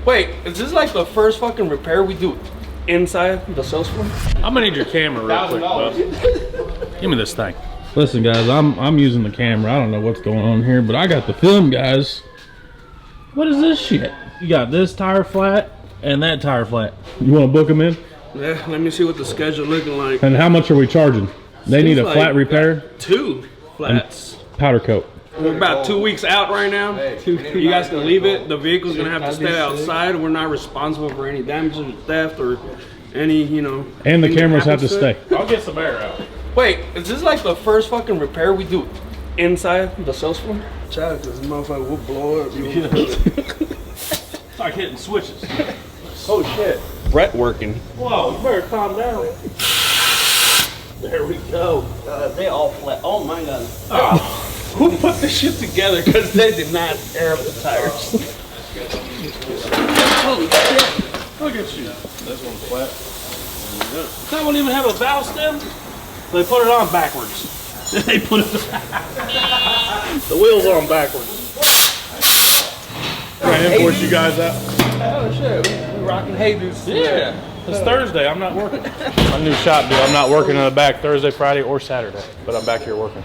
Wait, is this like the first fucking repair we do inside the sales floor? I'm gonna need your camera real quick, bud. Give me this thing. Listen, guys, I'm using the camera. I don't know what's going on here, but I got the film, guys. What is this shit? You got this tire flat and that tire flat. You want to book them in? Yeah, let me see what the schedule looking like. And how much are we charging? They need a flat repair? 2 flats. Powder coat. We're about 2 weeks out right now. You guys can leave it. The vehicle's gonna have to stay outside. We're not responsible for any damage or theft or any, you know. And the cameras have to stay. I'll get some air out. Wait, is this like the first fucking repair we do inside the sales floor? Chad, this motherfucker will blow up. It's like hitting switches. Oh shit. Brett working. Whoa, you better calm down. There we go. They all flat. Oh my god. Oh. Who put this shit together? Because they did not air up the tires. Holy shit. Look at you. This one's flat. That one even have a valve stem? They put it on backwards. They put it the wheels on backwards. Can I invoice you guys out? Oh shit. We rocking hay dudes. Yeah. It's Thursday. I'm not working. My new shop deal. I'm not working in the back Thursday, Friday, or Saturday. But I'm back here working.